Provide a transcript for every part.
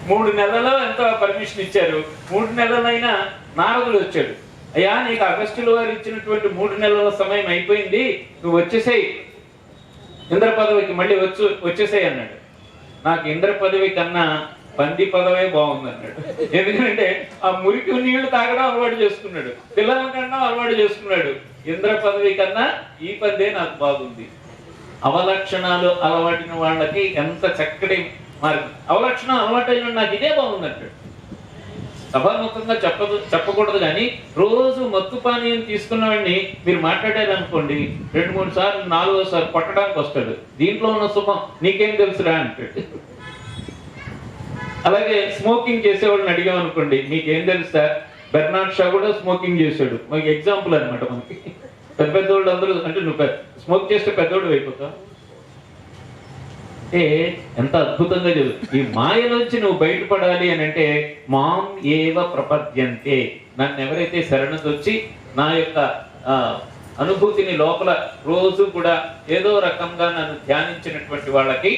3 నెలల్లో ఎంతో పర్మిషన్ ఇచ్చారు. 3 నెలలైనా నారదుడు వచ్చాడు. అయ్యా, నీకు అగస్త్యుల వారు ఇచ్చినటువంటి 3 నెలల సమయం అయిపోయింది, నువ్వు వచ్చేసేయి, ఇంద్ర పదవికి మళ్ళీ వచ్చేసేయి అన్నాడు. నాకు ఇంద్ర పదవి కన్నా పంది పదవే బాగుంది అన్నాడు. ఎందుకంటే ఆ మురికి నీళ్లు తాగడం అలవాటు చేసుకున్నాడు, పిల్లల కన్నా అలవాటు చేసుకున్నాడు. ఇంద్ర పదవి కన్నా ఈ పదే నాకు బాగుంది. అవలక్షణాలు అలవాటిన వాళ్ళకి ఎంత చక్కటి మార్గం. అవలక్షణం అలవాటైన నాకు ఇదే బాగుంది అంటాడు. సభాముఖంగా చెప్పకూడదు, కానీ రోజు మత్తు పానీయం తీసుకున్న వాడిని మీరు మాట్లాడారనుకోండి, 2-3 సార్లు 4వ సారి కొట్టడానికి వస్తాడు. దీంట్లో ఉన్న సుఖం నీకేం తెలుసురా అంటాడు. అలాగే స్మోకింగ్ చేసేవాళ్ళని అడిగామనుకోండి, మీకేం తెలుసు సార్, బెర్నార్డ్ షా కూడా స్మోకింగ్ చేశాడు. మనకి ఎగ్జాంపుల్ అనమాట. మనకి పెద్దోళ్ళు అందరూ, అంటే నువ్వు స్మోక్ చేస్తే పెద్దోడు అయిపోతావు. అంటే ఎంత అద్భుతంగా చదువు. ఈ మాయలోంచి నువ్వు బయటపడాలి అని అంటే మాం ఏవ ప్రపద్యంతే, నన్ను ఎవరైతే శరణొచ్చి నా యొక్క అనుభూతిని లోపల రోజు కూడా ఏదో రకంగా నన్ను ధ్యానించినటువంటి వాళ్ళకి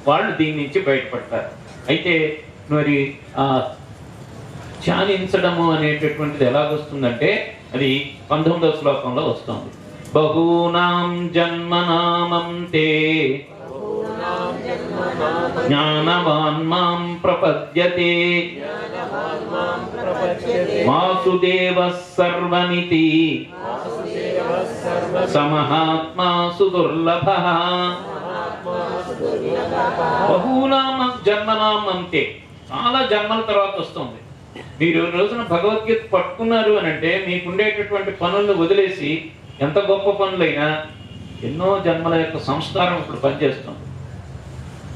వాళ్ళు దీని నుంచి బయటపడతారు. అయితే మరి ధ్యానించడము అనేటటువంటిది ఎలాగొస్తుందంటే అది 19వ శ్లోకంలో వస్తుంది. బహూనాం జన్మనామంతే జ్ఞానవాన్ మాం ప్రపద్యతే వాసుదేవః సర్వమితి సమహాత్మా సుదుర్లభః. బహూనాం జన్మనాం అంతే, చాలా జన్మల తర్వాత వస్తుంది. మీరు రోజున భగవద్గీత పట్టుకున్నారు అని అంటే మీకుండేటటువంటి పనులను వదిలేసి, ఎంత గొప్ప పనులైనా ఎన్నో జన్మల యొక్క సంస్కారం ఇప్పుడు పనిచేస్తుంది.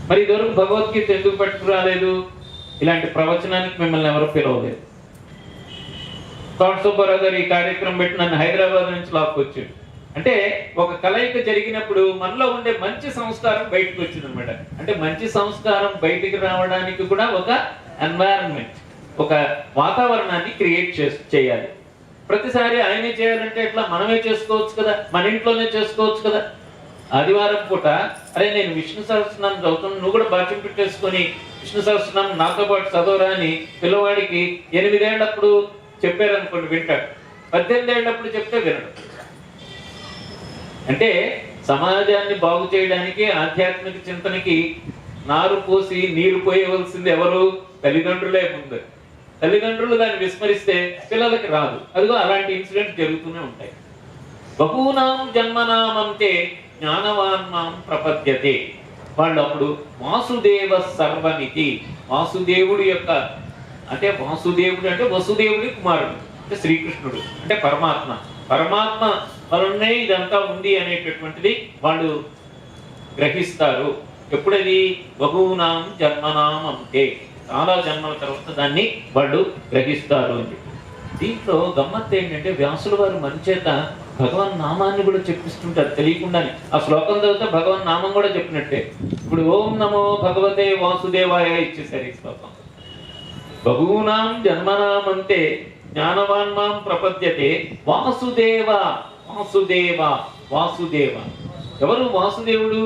మరి ఇదివరకు భగవద్గీత ఎందుకు పట్టుకురాలేదు? ఇలాంటి ప్రవచనానికి మిమ్మల్ని ఎవరు పిలవలేదు. తోట సుబ్బారావు గారు ఈ కార్యక్రమం పెట్టి నన్ను హైదరాబాద్ నుంచి లాక్కొచ్చాడు. అంటే ఒక కలయిక జరిగినప్పుడు మనలో ఉండే మంచి సంస్కారం బయటకు వచ్చింది అనమాట. అంటే మంచి సంస్కారం బయటికి రావడానికి కూడా ఒక ఎన్వైరన్మెంట్, ఒక వాతావరణాన్ని క్రియేట్ చేయాలి. ప్రతిసారి ఆయనే చేయాలంటే ఎట్లా? మనమే చేసుకోవచ్చు కదా, మన ఇంట్లోనే చేసుకోవచ్చు కదా. ఆదివారం పూట అరే నేను విష్ణు సహస్రనామం చదువుతాను, నువ్వు కూడా బాధ్యం పెట్టేసుకొని విష్ణు సహస్రనామం నాతో పాటు చదవరా అని పిల్లవాడికి 8 ఏళ్ళప్పుడు చెప్పారనుకోండి వింటాడు, 18 ఏళ్ళప్పుడు చెప్తే వినడు. అంటే సమాజాన్ని బాగు చేయడానికి, ఆధ్యాత్మిక చింతనకి నారు పోసి నీరు పోయవలసింది ఎవరు? తల్లిదండ్రులే ముందు. తల్లిదండ్రులు దాన్ని విస్మరిస్తే పిల్లలకి రాదు. అదిగో అలాంటి ఇన్సిడెంట్ జరుగుతూనే ఉంటాయి. బహూనాం జన్మనామంతే జ్ఞానవాన్ మాం ప్రపద్యతే. వాళ్ళు అప్పుడు వాసుదేవ సర్వమితి, వాసుదేవుడి యొక్క, అంటే వాసుదేవుడు అంటే వసుదేవుడి కుమారుడు, అంటే శ్రీకృష్ణుడు, అంటే పరమాత్మ. పరమాత్మ వలనే ఇదంతా ఉంది అనేటటువంటిది వాళ్ళు గ్రహిస్తారు. ఎప్పుడది? బహూనాం జన్మనాం అంతే, చాలా జన్మల తర్వాత దాన్ని వాళ్ళు గ్రహిస్తారు అని. దీంట్లో గమ్మత్తు ఏంటంటే వ్యాసుల వారు మన చేత భగవన్ నామాన్ని కూడా చెప్పిస్తుంటారు తెలియకుండానే. ఆ శ్లోకం చదివితే భగవన్ నామం కూడా చెప్పినట్టే. ఇప్పుడు ఓం నమో భగవతే వాసుదేవాయ ఇచ్చేసారు ఈ శ్లోకం. బహూనాం జన్మనామంతే జ్ఞానవాన్ మాం ప్రపద్యతే వాసుదేవ. వాసుదేవ వాసుదేవ ఎవరు? వాసుదేవుడు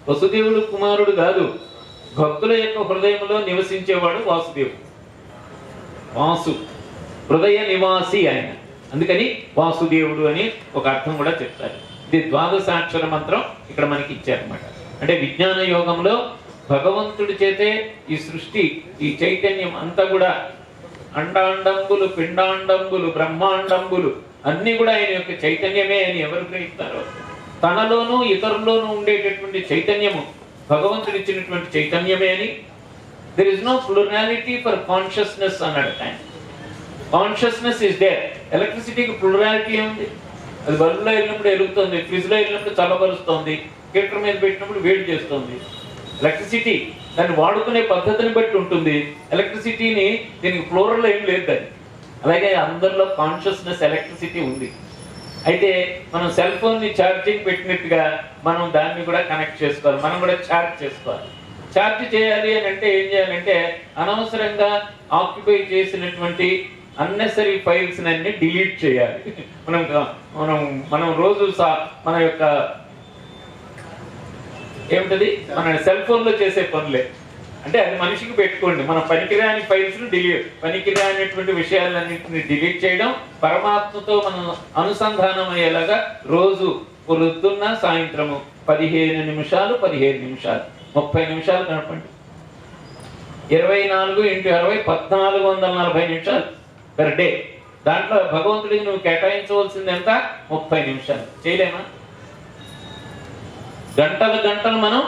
వసుదేవుడు కుమారుడు కాదు, భక్తుల యొక్క హృదయంలో నివసించేవాడు వాసుదేవుడు. వాసు హృదయ నివాసి ఆయన, అందుకని వాసుదేవుడు అని ఒక అర్థం కూడా చెప్తారు. ఇది ద్వాదశాక్షర మంత్రం ఇక్కడ మనకి ఇచ్చారనమాట. అంటే విజ్ఞాన యోగంలో భగవంతుడి చేతే ఈ సృష్టి, ఈ చైతన్యం అంతా కూడా అండాండంబులు, పిండాండంబులు, బ్రహ్మాండంబులు అన్ని కూడా ఆయన యొక్క చైతన్యమే అని ఎవరు గ్రహిస్తారో, తనలోనూ ఇతరుల్లోనూ ఉండేటటువంటి చైతన్యము భగవంతుడు ఇచ్చినటువంటి చైతన్యమే అని. There is no plurality for consciousness అన్నాడు ఆయన. Consciousness is there. ఎలక్ట్రిసిటీకి ప్లూరాలిటీ ఉంది. అది బల్బులో వెళ్ళినప్పుడు ఎలుగుతుంది, ఫ్రిడ్జ్లో వెళ్ళినప్పుడు చల్లబరుస్తుంది, హీటర్ మీద పెట్టినప్పుడు వేడి చేస్తుంది. ఎలక్ట్రిసిటీ దాన్ని వాడుకునే పద్ధతిని బట్టి ఉంటుంది. ఎలక్ట్రిసిటీని దీనికి ప్లూరల్ ఏం లేదు దాన్ని. అలాగే అందరిలో కాన్షియస్నెస్ ఎలక్ట్రిసిటీ ఉంది. అయితే మనం సెల్ ఫోన్ని ఛార్జింగ్ పెట్టినట్టుగా మనం దాన్ని కూడా కనెక్ట్ చేసుకోవాలి, మనం కూడా ఛార్జ్ చేసుకోవాలి. ఛార్జ్ చేయాలి అని అంటే ఏం చేయాలంటే అనవసరంగా ఆక్యుపై చేసినటువంటి అన్నెసరీ ఫైల్స్ అన్ని డిలీట్ చేయాలి. మనం మనం మనం రోజు మన యొక్క ఏమిటది మన సెల్ ఫోన్లో చేసే పనులే అంటే అది మనిషికి పెట్టుకోండి. మన పనికిరాని ఫైల్స్ పనికిరానిటువంటి విషయాలన్నింటినీ డిలీట్ చేయడం, పరమాత్మతో మనం అనుసంధానం అయ్యేలాగా రోజు పొద్దున్న సాయంత్రము 15 నిమిషాలు 30 నిమిషాలు గడపండి. 24 × 60 1440 నిమిషాలు పర్ డే. దాంట్లో భగవంతుడికి నువ్వు కేటాయించవలసింది ఎంత? 30 నిమిషాలు. చేయలేమా? గంటలు మనం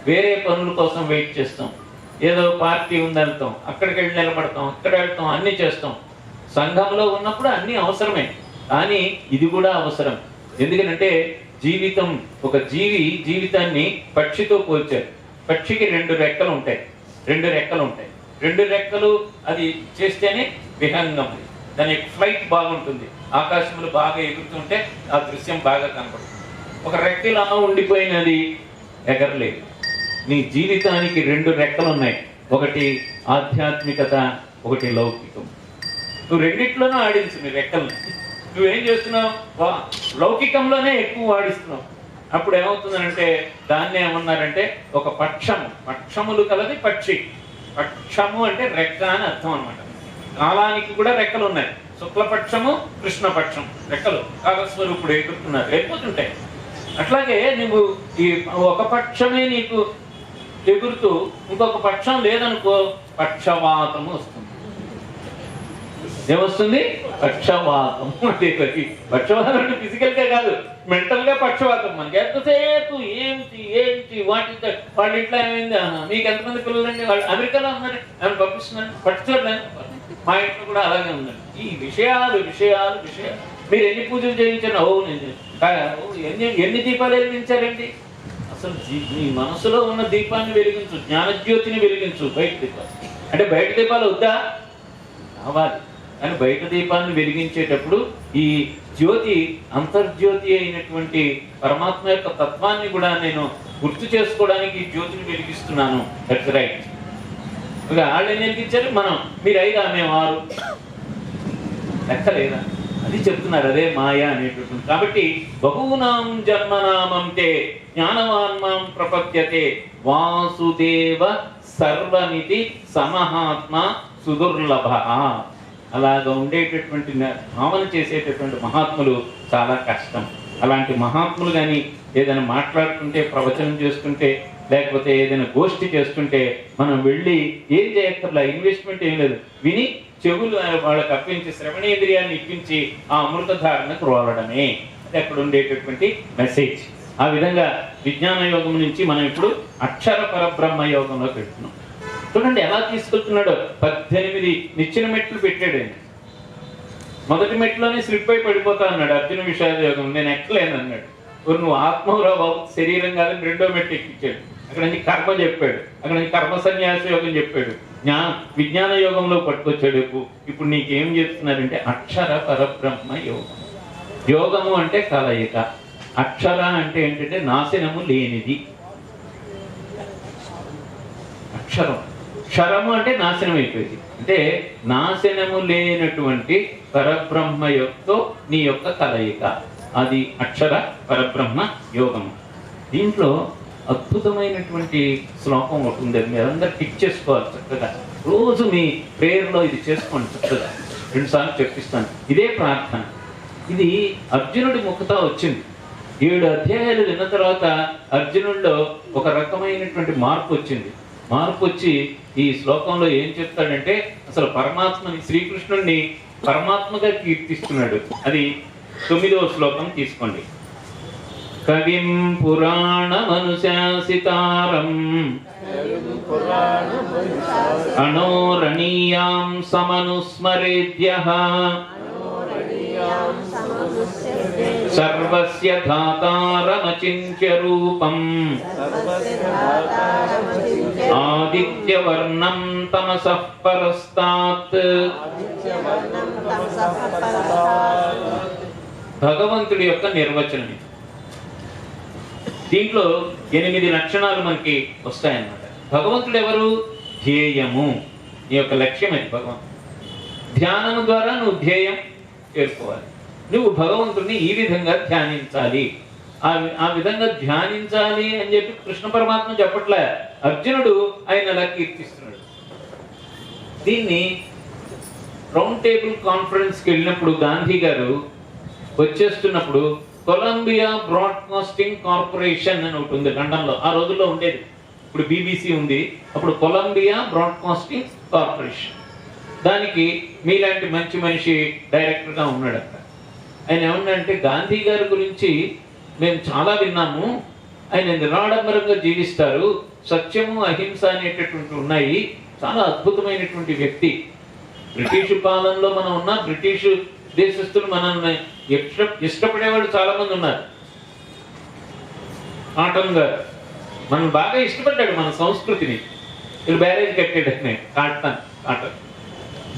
వేరే పనుల కోసం వెయిట్ చేస్తాం. ఏదో పార్టీ ఉంది వెళ్తాం, అక్కడికి వెళ్ళి నిలబడతాం, అక్కడ వెళ్తాం, అన్నీ చేస్తాం. సంఘంలో ఉన్నప్పుడు అన్నీ అవసరమే, కానీ ఇది కూడా అవసరం. ఎందుకంటే జీవితం, ఒక జీవితాన్ని పక్షితో పోల్చారు. పక్షికి 2 రెక్కలు ఉంటాయి. 2 రెక్కలు అది చేస్తేనే విహంగం. దాని ఫ్లైట్ బాగుంటుంది, ఆకాశంలో బాగా ఎగురుతుంటే ఆ దృశ్యం బాగా కనపడుతుంది. ఒక రెక్కలా ఉండిపోయినది ఎగరలేదు. నీ జీవితానికి 2 రెక్కలు ఉన్నాయి. ఒకటి ఆధ్యాత్మికత, ఒకటి లౌకికం. నువ్వు రెండిట్లోనూ ఆడించు నీ రెక్కల్ని. నువ్వేం చేస్తున్నావు? లౌకికంలోనే ఎక్కువ ఆడిస్తున్నావు. అప్పుడు ఏమవుతుందంటే దాన్ని ఏమన్నారంటే ఒక పక్షములు కలది పక్షి. పక్షము అంటే రెక్క అని అర్థం అనమాట. కాలానికి కూడా రెక్కలు ఉన్నాయి. శుక్లపక్షము, కృష్ణపక్షం రెక్కలు కాలస్వరూపుడు ఎగురుతున్నారు, వెళ్ళిపోతుంటాయి. అట్లాగే నువ్వు ఈ ఒక పక్షమే నీకు ఎగురుతూ ఇంకొక పక్షం లేదనుకో, పక్షవాతము వస్తుంది. ఏమొస్తుంది? పక్షవాతం. అంటే పక్షవాతం అంటే ఫిజికల్ గా కాదు, మెంటల్ గా పక్షవాతం. మనకి ఎంతసేపు ఏంటి వాళ్ళ ఇంట్లో ఏమైంది, మీకు ఎంతమంది పిల్లలండి, వాళ్ళు అమెరికాలో ఉన్నారు, ఏమైనా పంపిస్తున్నారు, పట్టుకోవట్లేదు. మా ఇంట్లో కూడా అలాగే ఉందండి. ఈ విషయాలు మీరు ఎన్ని పూజలు చేయించారు? ఎన్ని దీపాలు వెలిగించారండి? అసలు నీ మనసులో ఉన్న దీపాన్ని వెలిగించు, జ్ఞానజ్యోతిని వెలిగించు. బయట దీపాలు అంటే బయట దీపాలు వద్దా? కావాలి. కానీ బయట దీపాన్ని వెలిగించేటప్పుడు ఈ జ్యోతి, అంతర్జ్యోతి అయినటువంటి పరమాత్మ యొక్క తత్వాన్ని కూడా నేను గుర్తు చేసుకోవడానికి ఈ జ్యోతిని వెలిగిస్తున్నాను. That's right. వాళ్ళు ఏం వెలిగించారు? మీరు 5, మేము 6, లెక్కలేదా? అది చెప్తున్నారు. అదే మాయా అనేటటువంటి. కాబట్టి బహూనాం జన్మనామంతే జ్ఞానవాన్మాం ప్రపద్యతే వాసుదేవ సర్వమితి సమహాత్మ సుదుర్లభ. అలాగా ఉండేటటువంటి భావన చేసేటటువంటి మహాత్ములు చాలా కష్టం. అలాంటి మహాత్ములు కానీ ఏదైనా మాట్లాడుతుంటే, ప్రవచనం చేస్తుంటే, లేకపోతే ఏదైనా గోష్ఠి చేస్తుంటే మనం వెళ్ళి ఏం చేయక్కర్లా, ఇన్వెస్ట్మెంట్ ఏం లేదు, విని చెవులు వాళ్ళకి అప్పించి శ్రవణేంద్రియాన్ని ఇప్పించి ఆ అమృతధారణకు రోలడమే. అది అక్కడ ఉండేటటువంటి మెసేజ్. ఆ విధంగా విజ్ఞాన యోగం నుంచి మనం ఇప్పుడు అక్షర పరబ్రహ్మ యోగంలోకి వెళ్తున్నాం. చూడండి ఎలా తీసుకెళ్తున్నాడో. 18 నిచ్చెన మెట్లు పెట్టాడు ఆయన. మొదటి మెట్లోనే స్లిప్ అయి పడిపోతా అన్నాడు. అర్జున విషాద యోగం నేను ఎక్కలేను అన్నాడు. నువ్వు ఆత్మరావు బాబు, శరీరం కాదని 2వ మెట్టు ఎక్కించాడు. అక్కడ నుంచి కర్మ చెప్పాడు, అక్కడ నుంచి కర్మ సన్యాస యోగం చెప్పాడు, విజ్ఞాన యోగంలో పట్టుకొచ్చాడు. ఇప్పుడు నీకేం చెప్తున్నారంటే అక్షర పరబ్రహ్మ యోగం. యోగము అంటే కలయిక, అక్షర అంటే ఏంటంటే నాశనము లేనిది. క్షరము అంటే నాశనం అయిపోయింది. అంటే నాశనము లేనటువంటి పరబ్రహ్మ యొక్కతో నీ యొక్క కలయిక, అది అక్షర పరబ్రహ్మ యోగము. దీంట్లో అద్భుతమైనటువంటి శ్లోకం ఒకటి ఉంది. అది మీరందరూ టిక్ చేసుకోవాలి చక్కగా. రోజు మీ ప్రేయర్లో ఇది చేసుకోండి చక్కగా. 2 సార్లు చెప్పిస్తాను. ఇదే ప్రార్థన. ఇది అర్జునుడి ముఖతో వచ్చింది. 7 అధ్యాయాలు విన్న తర్వాత అర్జునుడిలో ఒక రకమైనటువంటి మార్పు వచ్చింది. మార్పు వచ్చి ఈ శ్లోకంలో ఏం చెప్తాడంటే అసలు పరమాత్మని, శ్రీకృష్ణుడిని పరమాత్మగా కీర్తిస్తున్నాడు. అది 9వ శ్లోకం తీసుకోండి. కవిం పురాణమనుశాసితారం అనోరణీయాం సమనుస్మరేద్యః సర్వస్య ధాతారమచింత్య రూపం ఆదిత్యవర్ణం తమసః పరస్తాత్. భగవంతుడి యొక్క నిర్వచనం. దీంట్లో 8 లక్షణాలు మనకి వస్తాయన్నమాట. భగవంతుడు ఎవరు? ధ్యేయము, నీ యొక్క లక్ష్యం అది భగవంతుడు. ధ్యానము ద్వారా నువ్వు ధ్యేయం చేరుకోవాలి. నువ్వు భగవంతుడిని ఈ విధంగా ధ్యానించాలి. ఆ విధంగా ధ్యానించాలి అని చెప్పి కృష్ణ పరమాత్మ చెప్పట్లే, అర్జునుడు ఆయన అలా కీర్తిస్తున్నాడు. దీన్ని రౌండ్ టేబుల్ కాన్ఫరెన్స్కి వెళ్ళినప్పుడు గాంధీ గారు వచ్చేస్తున్నప్పుడు కొలంబియా బ్రాడ్కాస్టింగ్ కార్పొరేషన్ అని ఒకటి ఉంది లండన్లో, ఆ రోజుల్లో ఉండేది, ఇప్పుడు బీబీసీ ఉంది, అప్పుడు కొలంబియా బ్రాడ్కాస్టింగ్ కార్పొరేషన్, దానికి మీలాంటి మంచి మనిషి డైరెక్టర్గా ఉన్నాడు అక్కడ. ఆయన ఏమన్నాడంటే, గాంధీ గారి గురించి మేము చాలా విన్నాము, ఆయన నిరాడంబరంగా జీవిస్తారు, సత్యము అహింస అనేటటువంటి ఉన్నాయి, చాలా అద్భుతమైనటువంటి వ్యక్తి. బ్రిటిష్ పాలనలో మనం ఉన్న బ్రిటిష్ దేశస్తులు మనల్ని ఇష్టపడేవాళ్ళు చాలా మంది ఉన్నారు. కాటన్ గారు మనం బాగా ఇష్టపడ్డాడు మన సంస్కృతిని, వీళ్ళు బ్యారేజ్ కట్టాడు కాటన్.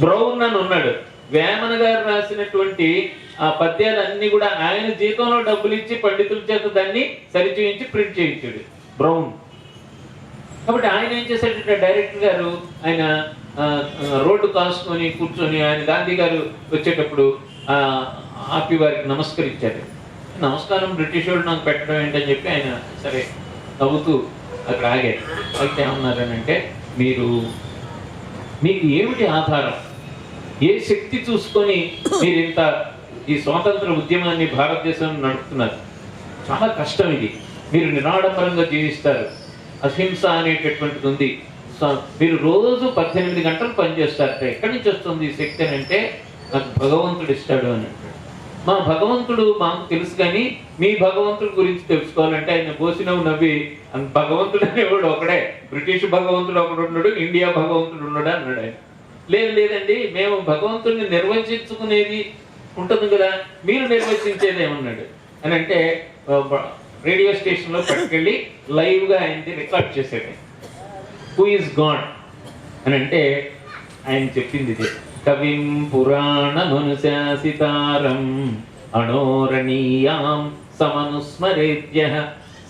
బ్రౌన్ అని ఉన్నాడు, వేమన గారు రాసినటువంటి ఆ పద్యాలన్నీ కూడా ఆయన జీతంలో డబ్బులు ఇచ్చి పండితుల చేత దాన్ని సరిచేయించి ప్రింట్ చేయించాడు బ్రౌన్. కాబట్టి ఆయన ఏం చేశాడంటే, డైరెక్టర్ గారు ఆయన రోడ్డు కాసుకొని కూర్చొని ఆయన గాంధీ గారు వచ్చేటప్పుడు ఆపి వారికి నమస్కరించారు. నమస్కారం బ్రిటిష్ వాళ్ళు నాకు పెట్టడం ఏంటని చెప్పి ఆయన సరే నవ్వుతూ అక్కడ ఆగారు. అయితే ఏమన్నారని అంటే, మీకు ఏమిటి ఆధారం, ఏ శక్తి చూసుకొని మీరు ఇంత ఈ స్వాతంత్ర ఉద్యమాన్ని భారతదేశంలో నడుపుతున్నారు? చాలా కష్టం ఇది, మీరు నిరాడంబరంగా జీవిస్తారు, అహింస అనేటటువంటిది ఉంది, మీరు రోజు 18 గంటలు పనిచేస్తారట. ఎక్కడి నుంచి వస్తుంది ఈ శక్తి అని అంటే, నాకు భగవంతుడు ఇస్తాడు అని అంటాడు. మా భగవంతుడు మాకు తెలుసు, కానీ మీ భగవంతుడి గురించి తెలుసుకోవాలంటే ఆయన బోసినవు నవ్వి, భగవంతుడు అనేవాడు ఒకడే, బ్రిటిష్ భగవంతుడు ఒకడు ఉన్నాడు, ఇండియా భగవంతుడు ఉన్నాడు అన్నాడు ఆయన. లేదండి, మేము భగవంతుడిని నిర్వచించుకునేది ఉంటుంది కదా, మీరు నిర్వచించేది ఏమన్నాడు అని అంటే, రేడియో స్టేషన్లో పట్టుకెళ్ళి లైవ్గా ఆయనది రికార్డ్ చేశాడు. హూ ఈజ్ గాడ్ అని అంటే ఆయన చెప్పింది ఇది, కవిం పురాణమనుశాసితారం అనోరణీయాం సమనుస్మరేద్యః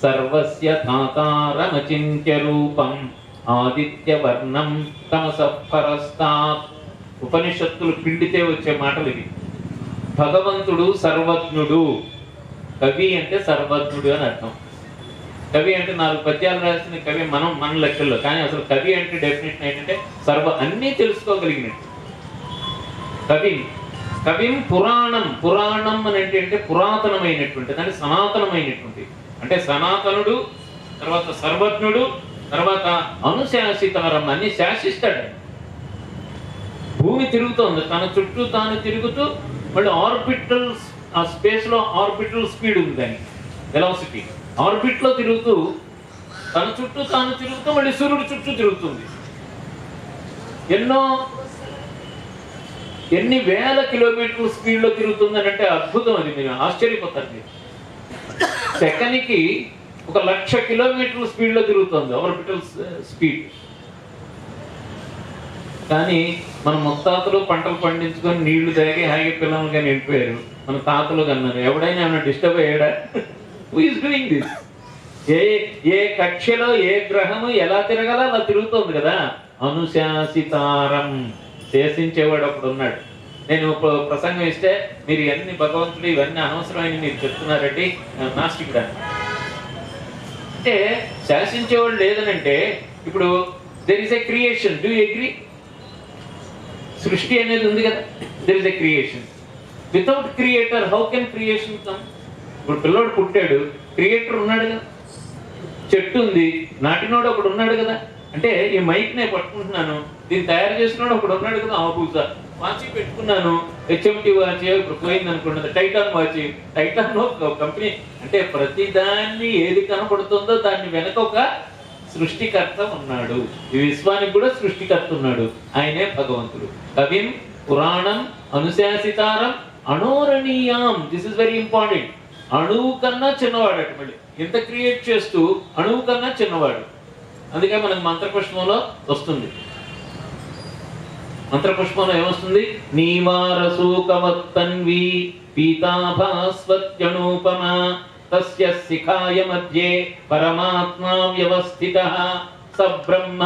సర్వస్య ధాతారమచింత్య రూపం ఆదిత్యవర్ణం తమసః పరస్తాత్. ఉపనిషత్తులు పిండితే వచ్చే మాటలు ఇవి. భగవంతుడు సర్వజ్ఞుడు, కవి అంటే సర్వజ్ఞుడు అని అర్థం. కవి అంటే 4 పద్యాలు రాసిన కవి మన లెక్కల్లో, కానీ అసలు కవి అంటే డెఫినేషన్ ఏంటంటే అన్నీ తెలుసుకోగలిగినట్టు కవిం పురాణం అని అంటే పురాతనమైనటువంటి, అంటే సనాతనమైనటువంటి, అంటే సనాతనుడు, తర్వాత సర్వజ్ఞుడు, తర్వాత అనుశాసితారం, అన్ని శాసిస్తాడు. భూమి తిరుగుతోంది, తన చుట్టూ తాను తిరుగుతూ, మళ్ళీ ఆర్బిటల్, ఆ స్పేస్ లో ఆర్బిటల్ స్పీడ్ ఉంది దానికి, వెలాసిటీ, ఆర్బిట్ లో తిరుగుతూ తన చుట్టూ తాను తిరుగుతూ మళ్ళీ సూర్యుడు చుట్టూ తిరుగుతుంది. ఎన్ని వేల కిలోమీటర్ల స్పీడ్ లో తిరుగుతుంది అంటే అద్భుతం. అది మీరు ఆశ్చర్యపోతారు. సెకండ్కి 1,00,000 కిలోమీటర్ల స్పీడ్ లో తిరుగుతుంది ఆర్బిటల్ స్పీడ్. కానీ మన ముత్తాతలు పంటలు పండించుకొని నీళ్లు తాగి హాయి పిల్లలు కానీ వెళ్ళిపోయారు. మన తాతలు కన్నారు. ఎవడైనా ఏమైనా డిస్టర్బ్ అయ్యాడా? Who is doing this? ఏ కక్షలో ఏ గ్రహము ఎలా తిరగాలో అలా తిరుగుతుంది కదా. అనుశాసితారం, శాసించేవాడు ఒకడు ఉన్నాడు. నేను ప్రసంగం ఇస్తే మీరు ఎన్ని భగవంతుడు ఇవన్నీ అనవసరమైన మీరు చెప్తున్నారండి, నాస్టికుడు అంటే శాసించేవాడు లేదనంటే, ఇప్పుడు there is a creation. Do you agree? సృష్టి అనేది ఉంది కదా, there is a creation. Without creator how can creation come? ఇప్పుడు పిల్లోడు పుట్టాడు, క్రియేటర్ ఉన్నాడు కదా. చెట్టు ఉంది, నాటినోడు ఒకడు ఉన్నాడు కదా. అంటే ఈ మైక్ నేను పట్టుకుంటున్నాను, దీన్ని తయారు చేసినోడు ఒకడు ఉన్నాడు కదా. ఆపూసా వాచ్ పెట్టుకున్నాను, హెచ్ఎంటి వాచ్, ఇప్పుడు పోయింది అనుకుంటుంది టైటాన్ వాచ్. Titan company. అంటే ప్రతిదాన్ని ఏది కనపడుతుందో దాన్ని వెనక ఒక సృష్టికర్త ఉన్నాడు. ఈ విశ్వానికి కూడా సృష్టికర్త ఉన్నాడు, ఆయనే భగవంతుడు. కవిం పురాణం అనుశాసితారం అనోరణీయాం. This is very important. అణువు కన్నా చిన్నవాడు అటు, మళ్ళీ ఇంత క్రియేట్ చేస్తూ అణువు కన్నా చిన్నవాడు. అందుకే మనకు మంత్రపుష్పంలో వస్తుంది. మంత్రపుష్పంలో ఏమొస్తుంది? నీవారసూకవత్తన్వి పీతాభాస్వత్యనూపమా తస్య శిఖాయ మధ్యే పరమాత్మా వ్యవస్థితః సబ్రహ్మ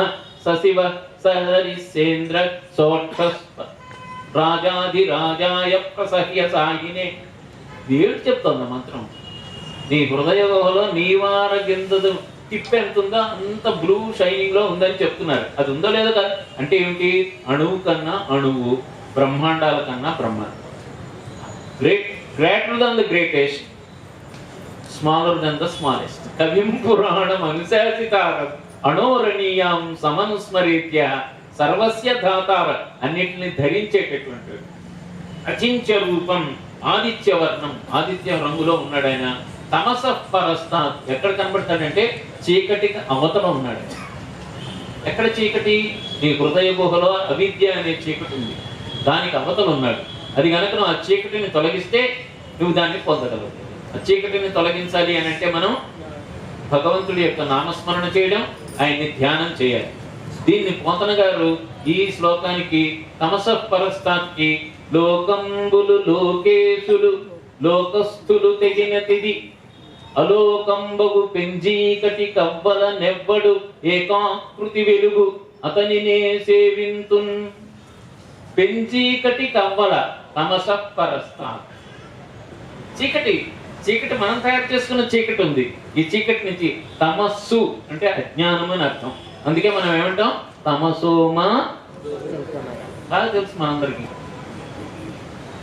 సశివ సహరిసేంద్ర సోక్షస్ప రాజాధిరాజాయ ప్రసహ్య సాగినే. ఏడు చెప్తుంది మంత్రం. నీ హృదయ గుహలో నీవార గింజదు టిప్ ఎంత ఉందో అంత బ్లూ షైనింగ్ లో ఉందని చెప్తున్నారు. అది ఉందో లేదో కాదు అంటే ఏమిటి? అణువు కన్నా అణువు, బ్రహ్మాండాల కన్నా బ్రహ్మాండం. Greater than the greatest, smaller than the smallest. కవిం పురాణం అనుశాసితారం అణోరణీయం సమనుస్మరీత్య సర్వస్య ధాతార, అన్నిటిని ధరించేటటువంటి అచింత్య రూపం, ఆదిత్య వర్ణం, ఆదిత్య రంగులో ఉన్నాడు ఆయన. తమస పరస్తాత్, ఎక్కడ కనబడతాడంటే చీకటికి అవతల ఉన్నాడు. ఎక్కడ చీకటి? నీ హృదయ గుహలో అవిద్య అనే చీకటి ఉంది, దానికి అవతల ఉన్నాడు. అది కనుక నువ్వు ఆ చీకటిని తొలగిస్తే నువ్వు దాన్ని పొందగలవు. ఆ చీకటిని తొలగించాలి అని అంటే మనం భగవంతుడి యొక్క నామస్మరణ చేయడం, ఆయన్ని ధ్యానం చేయాలి. దీన్ని పోతన గారు ఈ శ్లోకానికి తమస పరస్తాత్కి లోకంబులు లోకేశులు లోకస్థులు తెగినతిది అలోకంబగు పెంజీకటి కవ్వల నెవ్వడు ఏకాకృతి వెలుగు అతనినే సేవింతున్. పెంచీకటి కవ్వల తమస పరస్తాత్. చీకటి, చీకటి మనం తయారు చేసుకున్న చీకటి ఉంది. ఈ చీకటి నుంచి తమస్సు అంటే అజ్ఞానం అని అర్థం. అందుకే మనం ఏమంటాం? తమసోమా. బాగా తెలుసు మనందరికీ.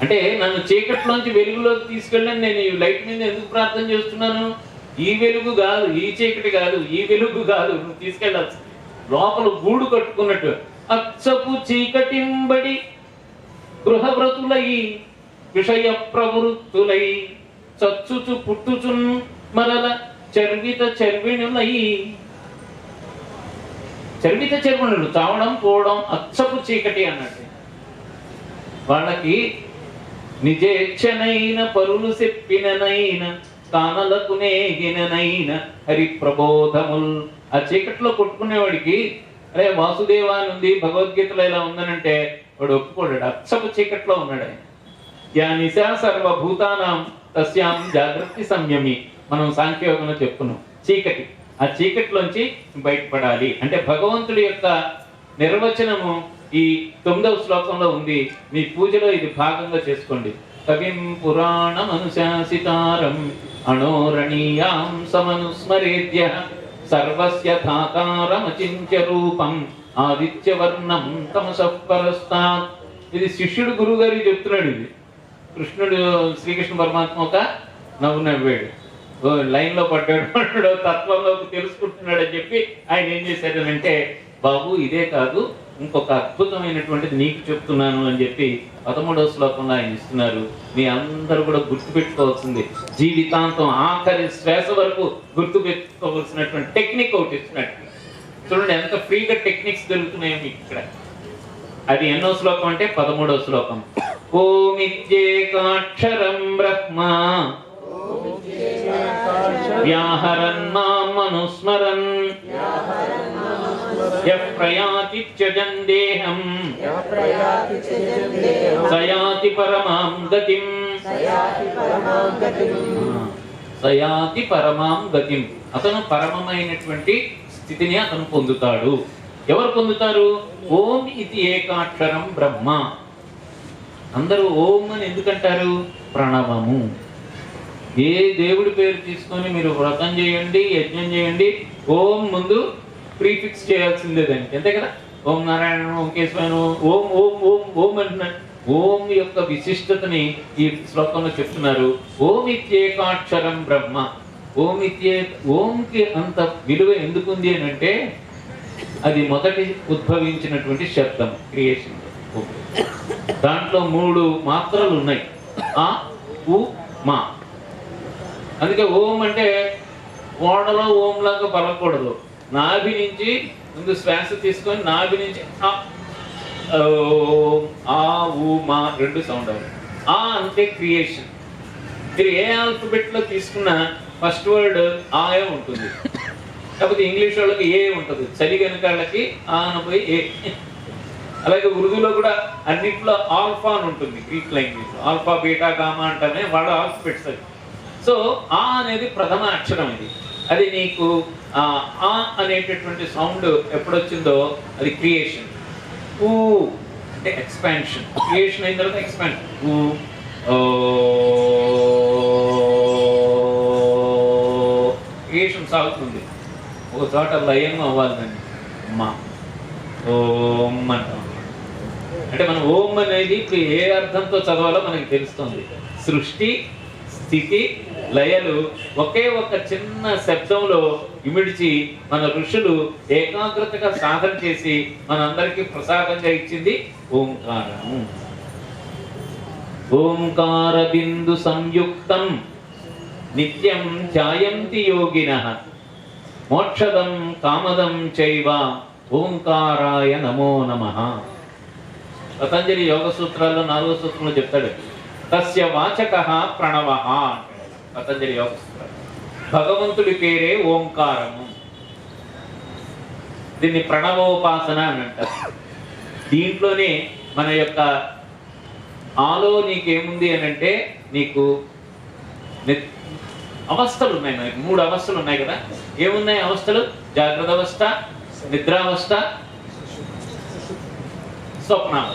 అంటే నన్ను చీకట్లోంచి వెలుగులోకి తీసుకెళ్ళని నేను ఈ లైట్ మీద ఎందుకు ప్రార్థన చేస్తున్నాను? ఈ వెలుగు కాదు, ఈ చీకటి కాదు, ఈ వెలుగు కాదు, నువ్వు తీసుకెళ్ళాల్సి లోపల గూడు కట్టుకున్నట్టు. అచ్చపు చీకటింబడి గృహవ్రతులై విషయ ప్రవృత్తులై చచ్చుచు పుట్టుచున్ మరల చర్విత చర్విణులై. చర్విత చర్విణులు చావడం పోవడం అచ్చపు చీకటి అన్నట్టు. వాళ్ళకి నిజేచ్ఛనైన పరులు చెప్పిననైన కానలకు నేగిననైన హరి ప్రబోధముల్. ఆ చీకట్లో కొట్టుకునేవాడికి అరే వాసుదేవా అని ఉంది, భగవద్గీతలో ఇలా ఉందనంటే వాడు ఒప్పుకోడాడు. అచ్చపు చీకట్లో ఉన్నాడు ఆయన. యా నిశా సర్వభూతానాం తస్యాం జాగ్రత్త సంయమి. మనం సాంఖ్యయోగంలో చెప్పుకున్నాం. చీకటి, ఆ చీకటిలోంచి బయటపడాలి అంటే భగవంతుడి యొక్క నిర్వచనము ఈ 9వ శ్లోకంలో ఉంది. మీ పూజలో ఇది భాగంగా చేసుకోండి. కవిం పురాణం అనుశాసితారం అణోరణీయాం సమనుస్మరేద్య సర్వస్య ధాతారమచింత్య రూపం ఆదిత్యవర్ణం తమసః పరస్తాత్. ఇది శిష్యుడు గురువు గారికి చెప్తున్నాడు. ఇది కృష్ణుడు శ్రీకృష్ణ పరమాత్మ ఒక నవ్వాడు, లైన్ లో పడ్డాడు, తత్వంలోకి తెలుసుకుంటున్నాడు అని చెప్పి ఆయన ఏం చేశాడనంటే, బాబు ఇదే కాదు ఇంకొక అద్భుతమైనటువంటిది నీకు చెప్తున్నాను అని చెప్పి 13వ శ్లోకంలో ఆయన ఇస్తున్నారు. మీ అందరూ కూడా గుర్తుపెట్టుకోవాల్సింది, జీవితాంతం ఆఖరి శ్వాస వరకు గుర్తుపెట్టుకోవాల్సినటువంటి టెక్నిక్ ఒకటి ఇస్తున్నట్టు. చూడండి ఎంత ఫ్రీగా టెక్నిక్స్ దొరుకుతున్నాయో మీకు ఇక్కడ. అది ఎన్నో శ్లోకం అంటే 13వ శ్లోకం. ఓమిత్యేకాక్షరం బ్రహ్మ వ్యాహరన్ మాం అనుస్మరన్ యః ప్రయాతి త్యజన్ దేహం సయాతి పరమాం గతిం. సయాతి పరమాం గతిం. అతను పరమమైనటువంటి స్థితిని అతను పొందుతాడు. ఎవరు పొందుతారు? ఓం ఇది ఏకాక్షరం బ్రహ్మ. అందరూ ఓం అని ఎందుకంటారు? ప్రణవము. ఏ దేవుడి పేరు తీసుకొని మీరు వ్రతం చేయండి, యజ్ఞం చేయండి, ఓం ముందు ప్రీఫిక్స్ చేయాల్సిందే దానికి, అంతే కదా. ఓం నారాయణ, ఓం కేశవాయ, ఓం ఓం ఓం ఓం అంటున్నాడు. ఓం యొక్క విశిష్టతని ఈ శ్లోకంలో చెప్తున్నారు. ఓం ఇత్యేకాక్షరం బ్రహ్మ. ఓంకి అంత విలువ ఎందుకుంది అని అంటే అది మొదటి ఉద్భవించినటువంటి శబ్దం క్రియేషన్. దాంట్లో 3 మాత్రలు ఉన్నాయి, ఆ ఉ మా. అందుకే ఓం అంటే ఓడలో ఓం లాగా పలకూడదు. నాభి నుంచి ముందు శ్వాస తీసుకొని నాభి నుంచి ఆ ఊ మా 2 సౌండ్ అవ్వాలి. ఆ అంటే క్రియేషన్. మీరు ఏ ఆల్ఫబెట్ లో తీసుకున్నా ఫస్ట్ వర్డ్ ఆయే ఉంటుంది, కాకపోతే ఇంగ్లీష్ వాళ్ళకి ఏ ఉంటుంది. చలి కనుక వాళ్ళకి ఆ అనపోయి ఏ. అలాగే ఉర్దూలో కూడా అన్నింటిలో ఆల్ఫా అని ఉంటుంది. Greek language alpha beta gamma అంటానే వాళ్ళ ఆల్ఫబెట్స్ అది. సో ఆ అనేది ప్రథమ అక్షరం. ఇది అది నీకు ఆ అనేటటువంటి సౌండ్ ఎప్పుడొచ్చిందో అది క్రియేషన్. ఊ అంటే ఎక్స్పాన్షన్. క్రియేషన్ అయిన తర్వాత ఎక్స్పాన్షన్. ఊ క్రియేషన్ సాగుతుంది. ఒక చోట లయం అవ్వాలండి. మా ఓం అంటాం. అంటే మనం ఓం అనేది ఇప్పుడు ఏ అర్థంతో చదవాలో మనకి తెలుస్తుంది. సృష్టి, స్థితి, లయలు ఒకే ఒక చిన్న శబ్దంలో ఇమిడిచి మన ఋషులు ఏకాగ్రతగా సాధన చేసి మనందరికీ ప్రసాదంగా ఇచ్చింది ఓంకారము. ఓంకార బిందు సంయుక్తం నిత్యం ధ్యాయంతి యోగినః మోక్షదం కామదం చైవ ఓంకారాయ నమో నమః. పతంజలి యోగ సూత్రాల్లో 4వ సూత్రంలో చెప్తాడు, తస్య వాచకః ప్రణవః. పతంజలి యోగ సూత్రాలు భగవంతుడి పేరే ఓంకారము. దీన్ని ప్రణవోపాసన అని అంటారు. దీంట్లోనే మన యొక్క ఆలో నీకేముంది అని అంటే, నీకు అవస్థలు ఉన్నాయి. మనకి 3 అవస్థలు ఉన్నాయి కదా. ఏమున్నాయి అవస్థలు? జాగ్రత్త అవస్థ, నిద్రావస్థ, స్వప్నావస్థ.